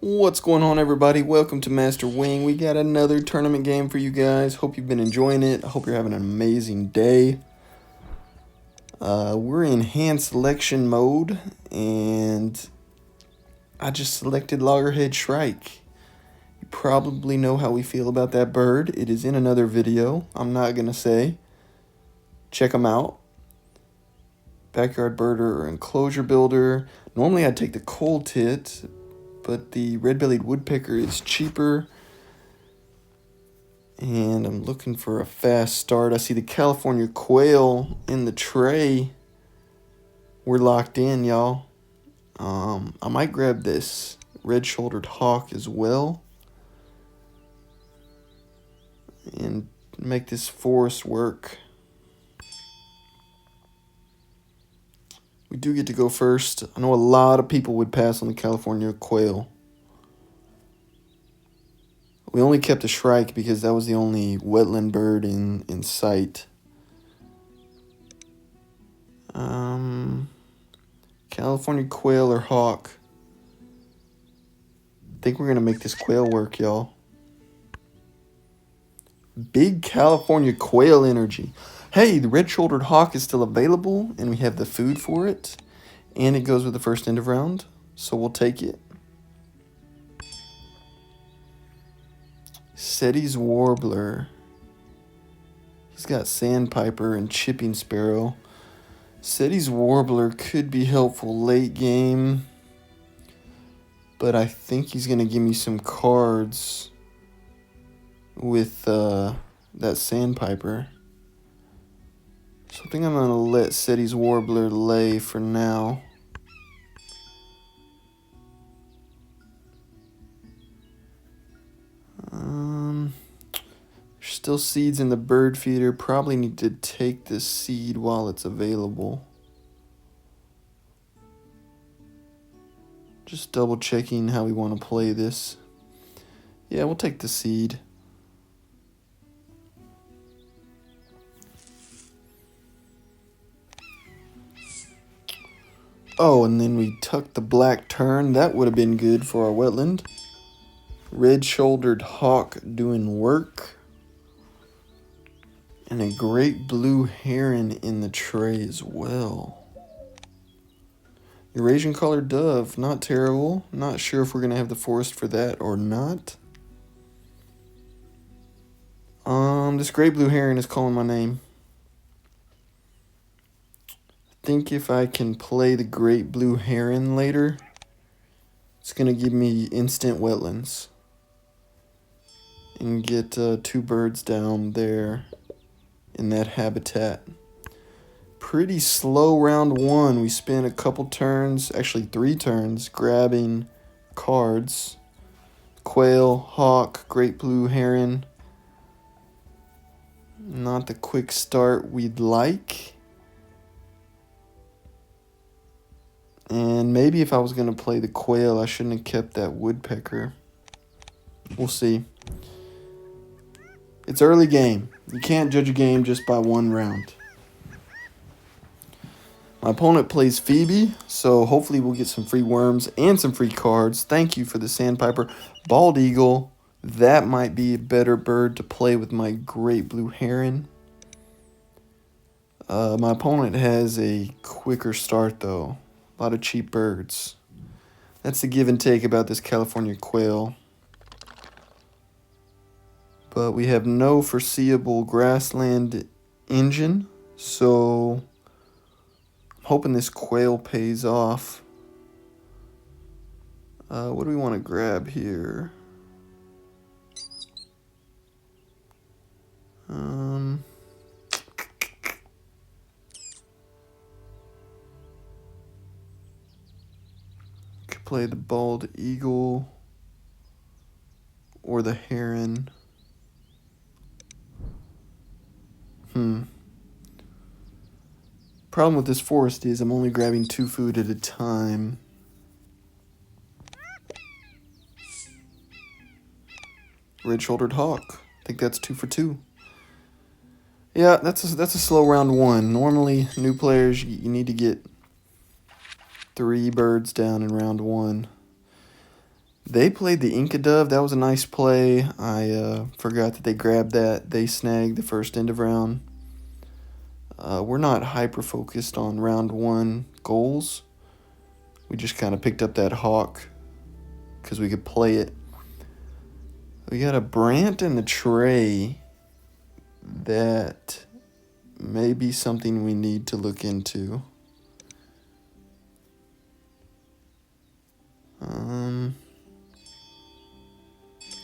What's going on, everybody? Welcome to Master Wing. We got another tournament game for you guys. Hope you've been enjoying it. I hope you're having an amazing day. We're in hand selection mode, and I just selected Loggerhead Shrike. You probably know how we feel about that bird. It is in another video. I'm not going to say. Check them out. Backyard birder or enclosure builder. Normally I'd take the coal tit, but the red-bellied woodpecker is cheaper. And I'm looking for a fast start. I see the California quail in the tray. We're locked in, y'all. I might grab this red-shouldered hawk as well and make this forest work. We do get to go first. I know a lot of people would pass on the California quail. We only kept a shrike because that was the only wetland bird in sight. California quail or hawk. I think we're going to make this quail work, y'all. Big California quail energy. Hey, the red-shouldered hawk is still available, and we have the food for it. And it goes with the first end of round, so we'll take it. Setty's Warbler. He's got Sandpiper and Chipping Sparrow. Setty's Warbler could be helpful late game, but I think he's going to give me some cards with that Sandpiper. So I think I'm going to let Setty's Warbler lay for now. There's still seeds in the bird feeder. Probably need to take this seed while it's available. Just double checking how we want to play this. Yeah, we'll take the seed. Oh, and then we tucked the black tern. That would have been good for our wetland. Red-shouldered hawk doing work. And a great blue heron in the tray as well. Eurasian collared dove, not terrible. Not sure if we're going to have the forest for that or not. This great blue heron is calling my name. I think if I can play the great blue heron later, it's going to give me instant wetlands. And get 2 birds down there in that habitat. Pretty slow round 1. We spent a couple turns, actually 3 turns, grabbing cards. Quail, hawk, great blue heron. Not the quick start we'd like. And maybe if I was going to play the quail, I shouldn't have kept that woodpecker. We'll see. It's early game. You can't judge a game just by 1 round. My opponent plays Phoebe, so hopefully we'll get some free worms and some free cards. Thank you for the Sandpiper. Bald Eagle. That might be a better bird to play with my great blue heron. My opponent has a quicker start, though. A lot of cheap birds. That's the give and take about this California quail. But we have no foreseeable grassland engine, so I'm hoping this quail pays off. What do we want to grab here? Could play the bald eagle or the heron. Problem with this forest is I'm only grabbing 2 food at a time. Red-shouldered hawk. I think that's 2 for 2. Yeah, that's a slow round 1. Normally, new players, you need to get 3 birds down in round 1. They played the Inca Dove. That was a nice play. I forgot that they grabbed that. They snagged the first end of round. We're not hyper-focused on round 1 goals. We just kind of picked up that hawk because we could play it. We got a Brant and a Tray that may be something we need to look into.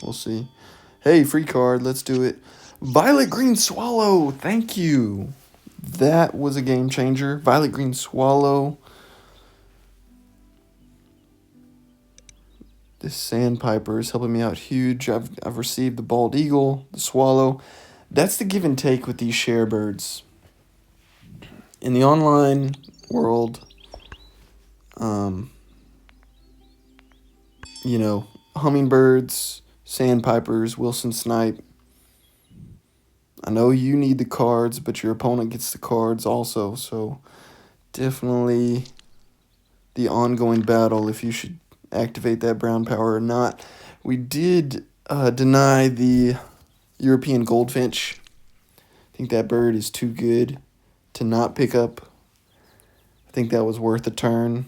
We'll see. Hey, free card. Let's do it. Violet Green Swallow. Thank you. That was a game changer. Violet Green Swallow. This Sandpiper is helping me out huge. I've received the Bald Eagle, the Swallow. That's the give and take with these share birds. In the online world, you know, hummingbirds, sandpipers, Wilson Snipe. I know you need the cards, but your opponent gets the cards also. So definitely the ongoing battle if you should activate that brown power or not. We did deny the European Goldfinch. I think that bird is too good to not pick up. I think that was worth a turn.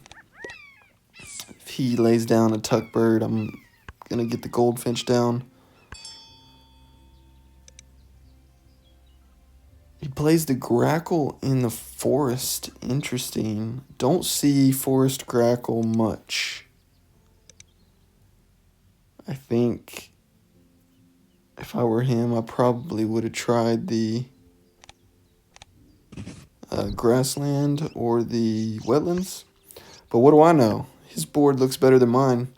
If he lays down a tuck bird, I'm going to get the Goldfinch down. He plays the Grackle in the Forest. Interesting. Don't see Forest Grackle much. I think if I were him, I probably would have tried the Grassland or the Wetlands. But what do I know? His board looks better than mine.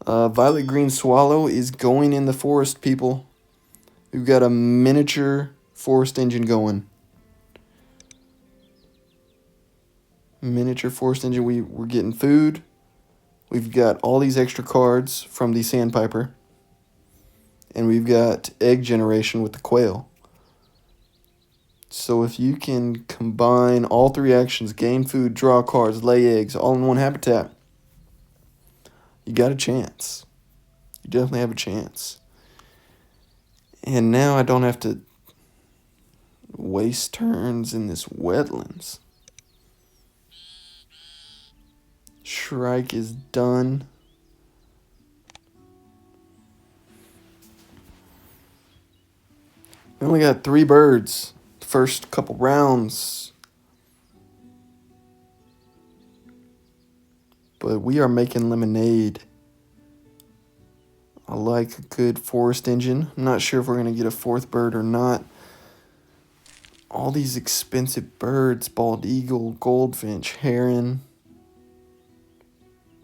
Violet Green Swallow is going in the forest, people. We've got a miniature forest engine going. Miniature forest engine. We're getting food. We've got all these extra cards from the Sandpiper. And we've got egg generation with the Quail. So if you can combine all 3 actions, gain food, draw cards, lay eggs, all in one habitat, you got a chance. You definitely have a chance. And now I don't have to waste turns in this Wetlands. Shrike is done. We only got 3 birds. First couple rounds. But we are making lemonade. I like a good forest engine. I'm not sure if we're going to get a 4th bird or not. All these expensive birds. Bald Eagle, Goldfinch, Heron.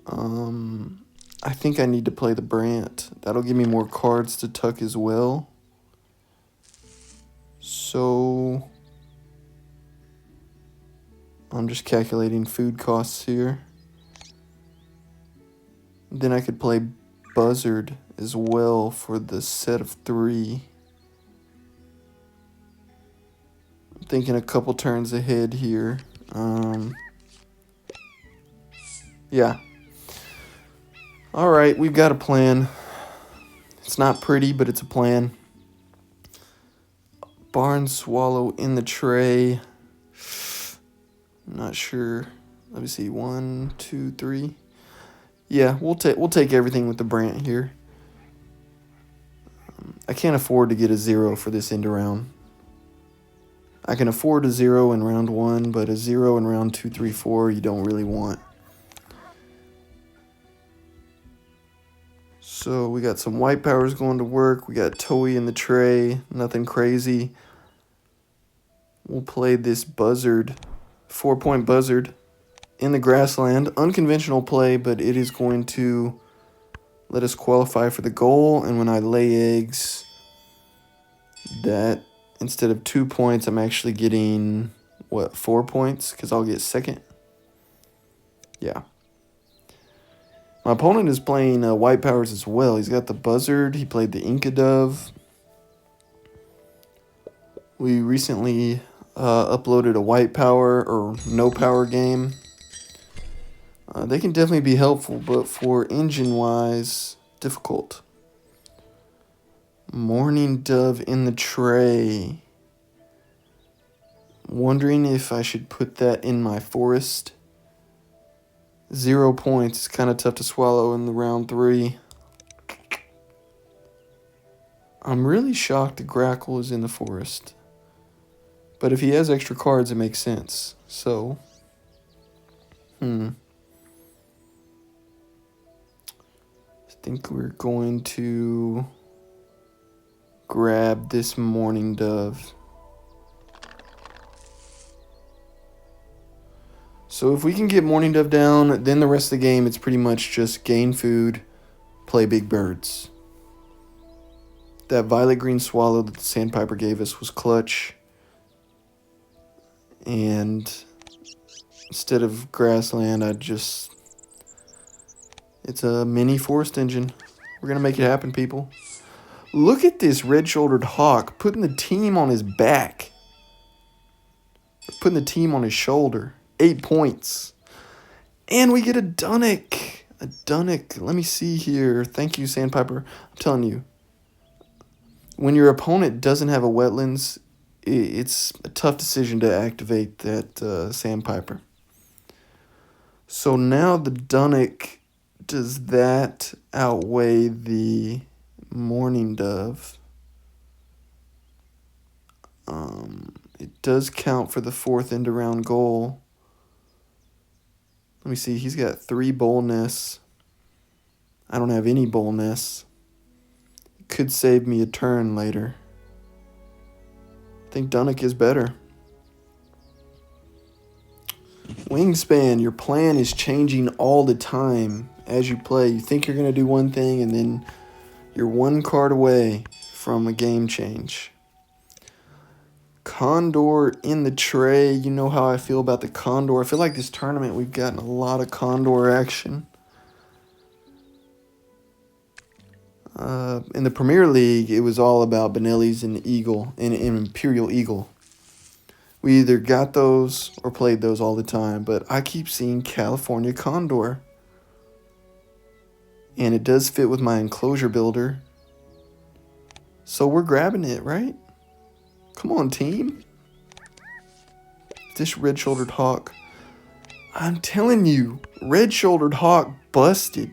I think I need to play the Brant. That'll give me more cards to tuck as well. So I'm just calculating food costs here. Then I could play Buzzard as well for the set of 3. I'm thinking a couple turns ahead here. Yeah. All right, we've got a plan. It's not pretty, but it's a plan. Barn Swallow in the tray. I'm not sure. Let me see. 1, 2, 3. Yeah, we'll take everything with the Brant here. I can't afford to get a 0 for this end of round. I can afford a 0 in round 1, but a 0 in round 2, 3, 4 you don't really want. So we got some white powers going to work. We got Toei in the tray. Nothing crazy. We'll play this Buzzard. 4-point Buzzard in the Grassland. Unconventional play, but it is going to let us qualify for the goal. And when I lay eggs, that instead of 2 points, I'm actually getting, 4 points? Because I'll get 2nd. Yeah. My opponent is playing white powers as well. He's got the Buzzard. He played the Inca Dove. We recently uploaded a white power or no power game. They can definitely be helpful, but for engine-wise, difficult. Mourning Dove in the tray. Wondering if I should put that in my forest. 0 points. It's kind of tough to swallow in the round 3. I'm really shocked that Grackle is in the forest. But if he has extra cards, it makes sense. So, I think we're going to grab this Mourning Dove. So if we can get Mourning Dove down, then the rest of the game, it's pretty much just gain food, play big birds. That Violet Green Swallow that the Sandpiper gave us was clutch. And instead of Grassland, it's a mini Forest Engine. We're going to make it happen, people. Look at this Red-Shouldered Hawk putting the team on his back. Putting the team on his shoulder. 8 points. And we get a Dunnock. A Dunnock. Let me see here. Thank you, Sandpiper. I'm telling you. When your opponent doesn't have a Wetlands, it's a tough decision to activate that Sandpiper. So now the Dunnock, does that outweigh the Mourning Dove? It does count for the 4th end-around goal. Let me see. He's got 3 boldness. I don't have any boldness. Could save me a turn later. I think Dunnock is better. Wingspan, your plan is changing all the time as you play. You think you're going to do one thing, and then you're 1 card away from a game change. Condor in the tray. You know how I feel about the Condor. I feel like this tournament we've gotten a lot of Condor action. In the Premier League, it was all about Benelli's and Eagle and Imperial Eagle. We either got those or played those all the time, but I keep seeing California Condor. And it does fit with my enclosure builder. So we're grabbing it, right? Come on, team. This Red-Shouldered Hawk. I'm telling you, Red-Shouldered Hawk busted.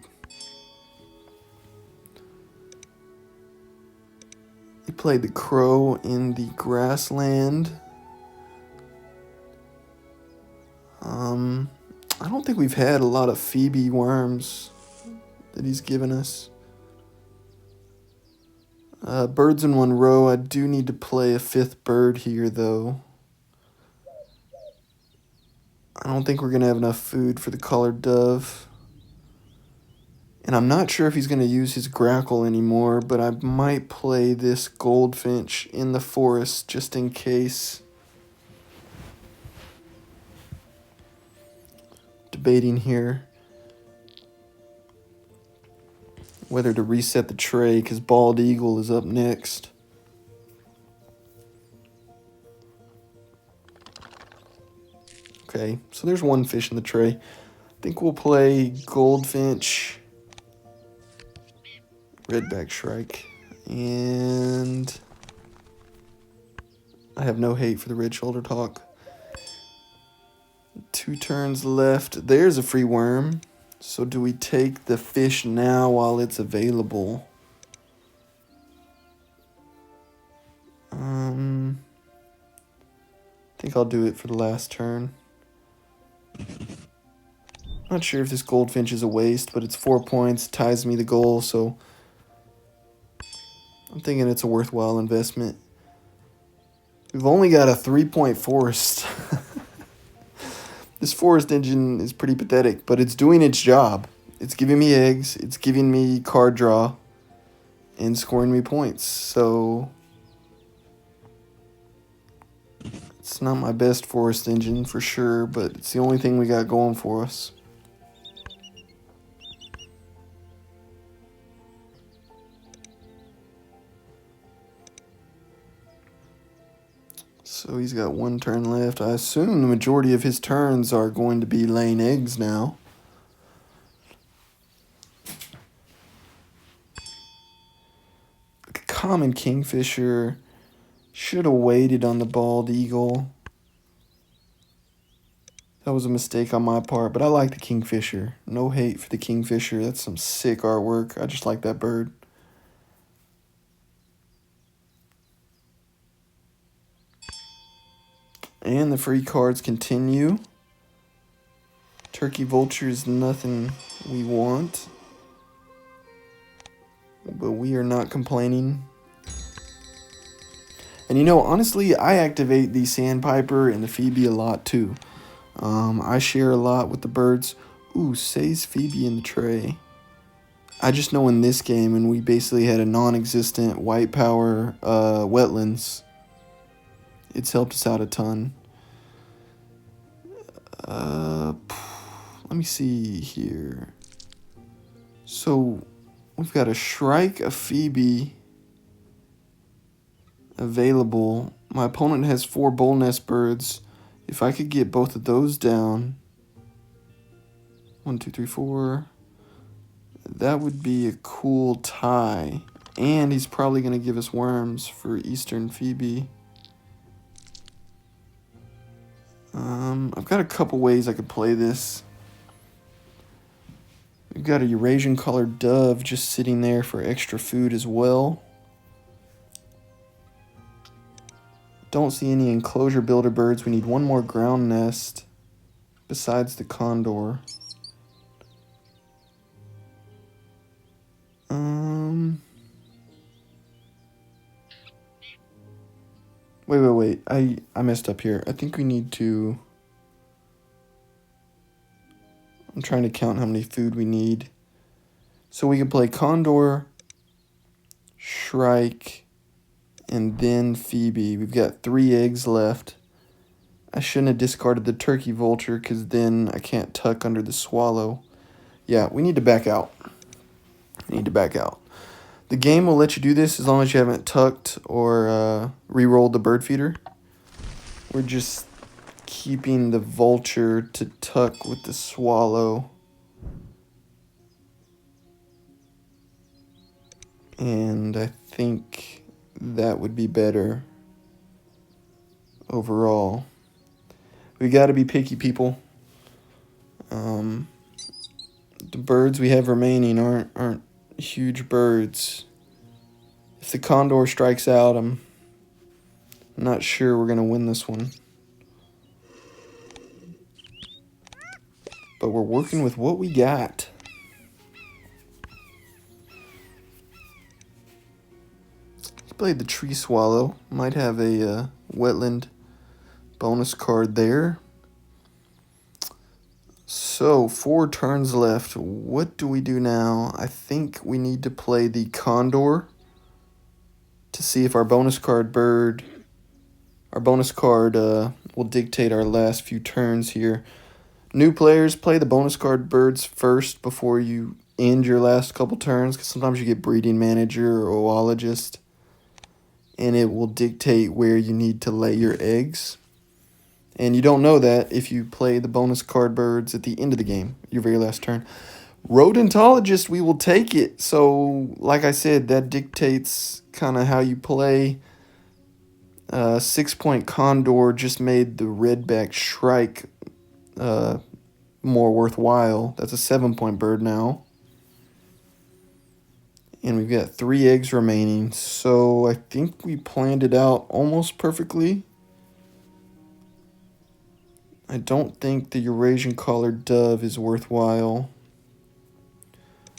He played the Crow in the Grassland. I don't think we've had a lot of Phoebe worms that he's given us. Birds in 1 row. I do need to play a 5th bird here, though. I don't think we're going to have enough food for the Collared Dove. And I'm not sure if he's going to use his Grackle anymore, but I might play this Goldfinch in the forest just in case. Debating here whether to reset the tray because Bald Eagle is up next. Okay, so there's 1 fish in the tray. I think we'll play Goldfinch, Redback Shrike, and I have no hate for the Red-Shouldered Hawk. 2 turns left. There's a free worm. So do we take the fish now while it's available? I think I'll do it for the last turn. Not sure if this Goldfinch is a waste, but it's 4 points, ties me the goal, so I'm thinking it's a worthwhile investment. We've only got a 3-point forest. This Forest Engine is pretty pathetic, but it's doing its job. It's giving me eggs, it's giving me card draw, and scoring me points. So it's not my best Forest Engine for sure, but it's the only thing we got going for us. So he's got 1 turn left. I assume the majority of his turns are going to be laying eggs now. common kingfisher. Should have waited on the bald eagle. That was a mistake on my part, but I like the kingfisher. No hate for the kingfisher. That's some sick artwork. I just like that bird. And the free cards continue. Turkey vulture is nothing we want, but we are not complaining. And you know, honestly, I activate the sandpiper and the Phoebe a lot too. I share a lot with the birds. Ooh, says Phoebe in the tray. I just know in this game, and we basically had a non-existent white power wetlands, it's helped us out a ton. Let me see here. So we've got a Shrike, a Phoebe available. My opponent has 4 bull nest birds. If I could get both of those down, 1, 2, 3, 4, that would be a cool tie. And he's probably going to give us worms for Eastern Phoebe. I've got a couple ways I could play this. We've got a Eurasian collared dove just sitting there for extra food as well. Don't see any enclosure builder birds. We need one more ground nest besides the condor. Wait. I messed up here. I think we need to... I'm trying to count how many food we need. So we can play condor, shrike, and then Phoebe. We've got 3 eggs left. I shouldn't have discarded the turkey vulture because then I can't tuck under the swallow. Yeah, we need to back out. The game will let you do this as long as you haven't tucked or re-rolled the bird feeder. We're just keeping the vulture to tuck with the swallow. And I think that would be better overall. We got to be picky, people. The birds we have remaining aren't huge birds. If the condor strikes out, I'm not sure we're going to win this one. But we're working with what we got. He played the tree swallow. Might have a wetland bonus card there. So 4 turns left. What do we do now? I think we need to play the condor to see if our bonus card bird, will dictate our last few turns here. New players, play the bonus card birds first before you end your last couple turns, because sometimes you get breeding manager or oologist, and it will dictate where you need to lay your eggs. And you don't know that if you play the bonus card birds at the end of the game, your very last turn. Rodentologist, we will take it. So, like I said, that dictates kind of how you play. 6-point condor just made the redback shrike more worthwhile. That's a 7-point bird now. And we've got 3 eggs remaining. So I think we planned it out almost perfectly. I don't think the Eurasian collared dove is worthwhile.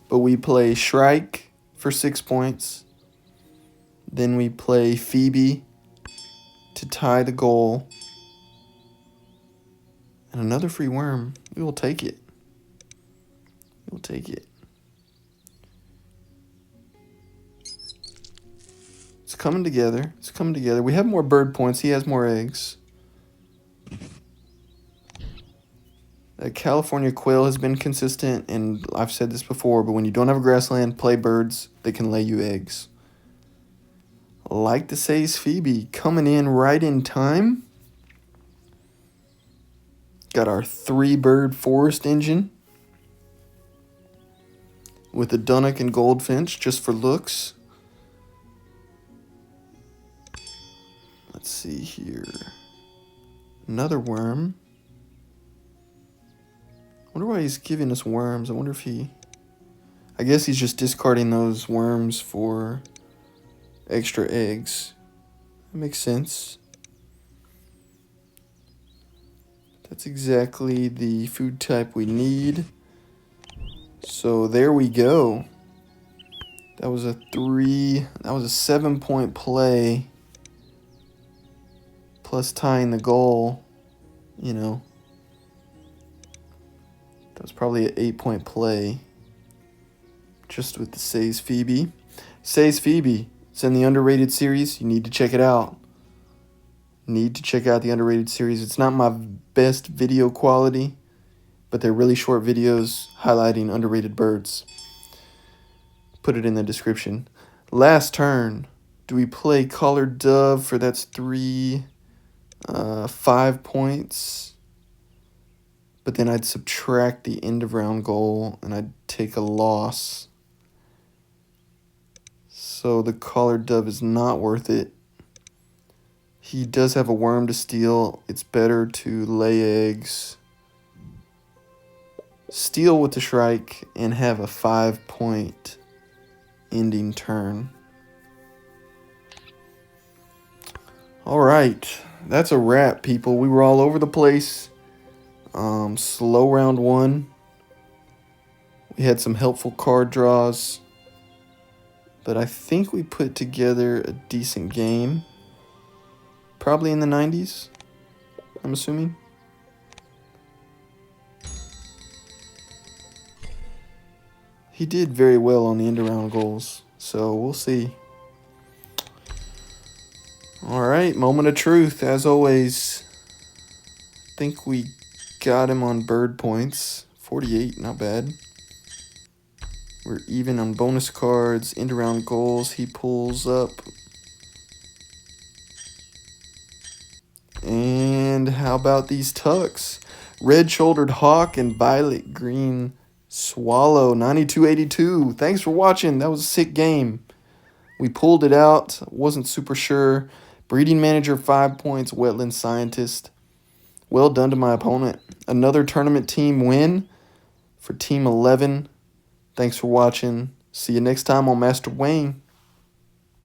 But we play Shrike for 6 points. Then we play Phoebe to tie the goal. And another free worm. We will take it. We'll take it. It's coming together. It's coming together. We have more bird points. He has more eggs. California quail has been consistent, and I've said this before, but when you don't have a grassland, play birds. They can lay you eggs. Like to say is Phoebe coming in right in time. Got our 3-bird forest engine with a Dunnock and Goldfinch just for looks. Let's see here. Another worm. I wonder why he's giving us worms. I wonder if he... I guess he's just discarding those worms for extra eggs. That makes sense. That's exactly the food type we need. So there we go. That was a 7-point play. Plus tying the goal, you know. That was probably an 8-point play. Just with the Says Phoebe. Says Phoebe. It's in the underrated series. You need to check it out. Need to check out the underrated series. It's not my best video quality, but they're really short videos highlighting underrated birds. Put it in the description. Last turn. Do we play Collared Dove for that's 5 points? But then I'd subtract the end of round goal and I'd take a loss. So the Collared Dove is not worth it. He does have a worm to steal. It's better to lay eggs, steal with the Shrike, and have a 5-point ending turn. All right, that's a wrap, people. We were all over the place. Slow round one. We had some helpful card draws, but I think we put together a decent game. Probably in the 90s, I'm assuming. He did very well on the end-around goals, so we'll see. All right, moment of truth, as always. I think we got him on bird points. 48, not bad. We're even on bonus cards, end-around goals. He pulls up. And how about these tucks? Red-shouldered hawk and violet green swallow, 92.82. Thanks for watching. That was a sick game. We pulled it out. Wasn't super sure. Breeding manager, 5 points. Wetland scientist. Well done to my opponent. Another tournament team win for Team 11. Thanks for watching. See you next time on Master Wayne.